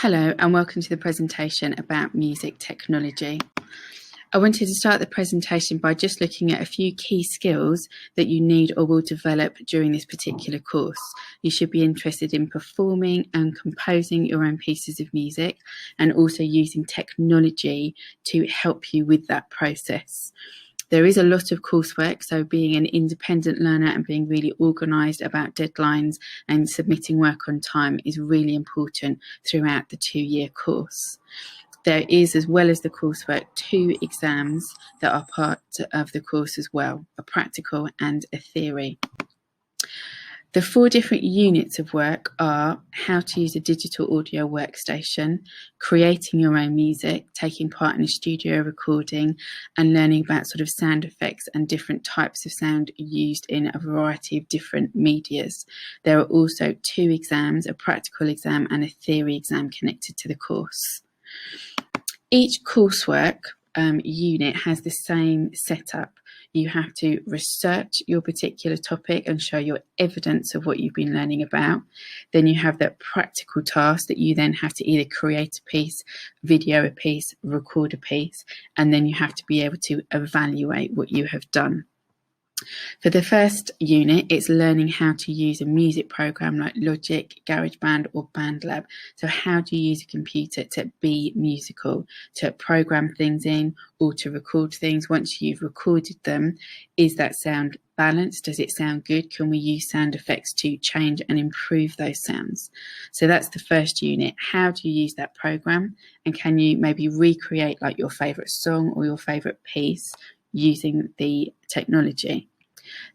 Hello and welcome to the presentation about music technology. I wanted to start the presentation by just looking at a few key skills that you need or will develop during this particular course. You should be interested in performing and composing your own pieces of music and also using technology to help you with that process. There is a lot of coursework, so being an independent learner and being really organised about deadlines and submitting work on time is really important throughout the 2-year course. There is, as well as the coursework, 2 exams that are part of the course as well, a practical and a theory. The 4 different units of work are how to use a digital audio workstation, creating your own music, taking part in a studio recording, and learning about sort of sound effects and different types of sound used in a variety of different medias. There are also 2 exams, a practical exam and a theory exam connected to the course. Each coursework unit has the same setup. You have to research your particular topic and show your evidence of what you've been learning about. Then you have that practical task that you then have to either create a piece, video a piece, record a piece, and then you have to be able to evaluate what you have done. For the first unit, it's learning how to use a music program like Logic, GarageBand or BandLab. So how do you use a computer to be musical, to program things in or to record things? Once you've recorded them, is that sound balanced? Does it sound good? Can we use sound effects to change and improve those sounds? So that's the first unit. How do you use that program? And can you maybe recreate like your favourite song or your favourite piece using the technology?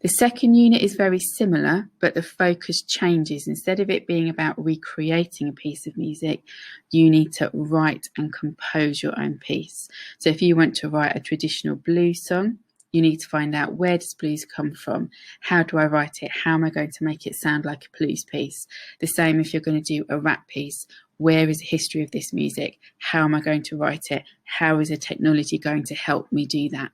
The second unit is very similar, but the focus changes. Instead of it being about recreating a piece of music, you need to write and compose your own piece. So if you want to write a traditional blues song, you need to find out, where does blues come from? How do I write it? How am I going to make it sound like a blues piece? The same if you're going to do a rap piece. Where is the history of this music? How am I going to write it? How is the technology going to help me do that?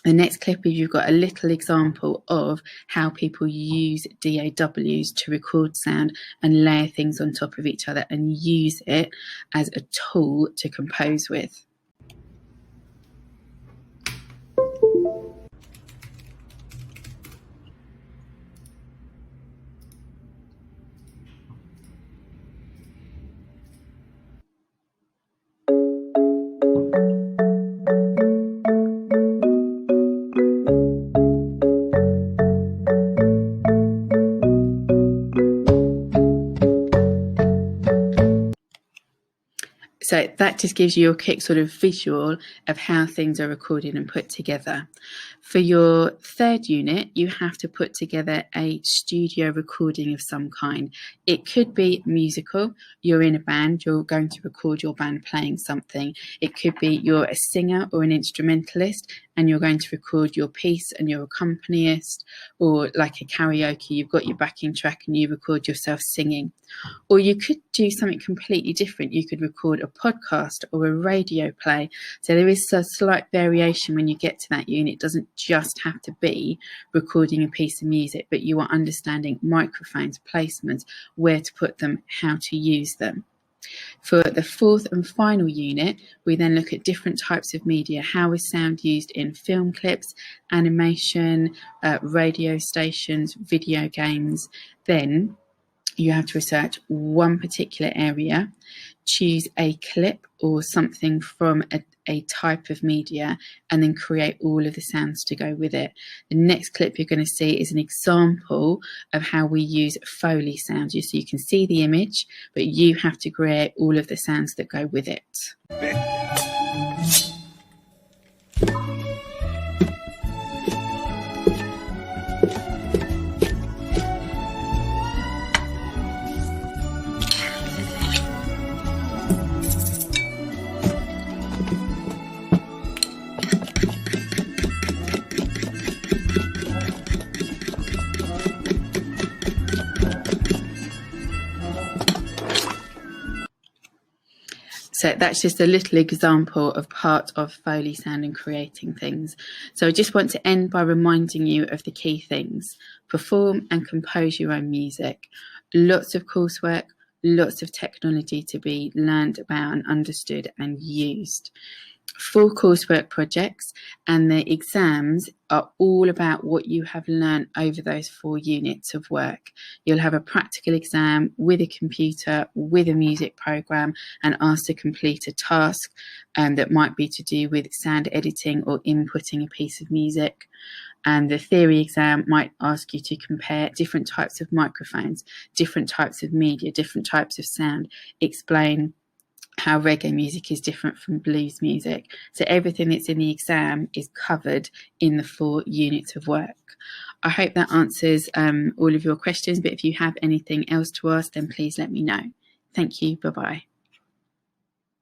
The next clip is you've got a little example of how people use DAWs to record sound and layer things on top of each other and use it as a tool to compose with. So that just gives you a quick sort of visual of how things are recorded and put together. For your third unit, you have to put together a studio recording of some kind. It could be musical. You're in a band, you're going to record your band playing something. It could be you're a singer or an instrumentalist and you're going to record your piece and you're accompanist, or like a karaoke, you've got your backing track and you record yourself singing. Or you could do something completely different. You could record a podcast or a radio play. So there is a slight variation when you get to that unit. It doesn't just have to be recording a piece of music, but you are understanding microphones, placements, where to put them, how to use them. For the fourth and final unit, we then look at different types of media. How is sound used in film clips, animation, radio stations, video games? Then you have to research one particular area, choose a clip or something from a type of media, and then create all of the sounds to go with it. The next clip you're going to see is an example of how we use Foley sounds. So you can see the image, but you have to create all of the sounds that go with it. So that's just a little example of part of Foley sound and creating things. So I just want to end by reminding you of the key things. Perform and compose your own music. Lots of coursework, lots of technology to be learned about and understood and used. 4 coursework projects, and the exams are all about what you have learned over those 4 units of work. You'll have a practical exam with a computer, with a music program, and asked to complete a task that might be to do with sound editing or inputting a piece of music. And the theory exam might ask you to compare different types of microphones, different types of media, different types of sound, explain how reggae music is different from blues music. So everything that's in the exam is covered in the 4 units of work. I hope that answers all of your questions, but if you have anything else to ask, then please let me know. Thank you. Bye-bye.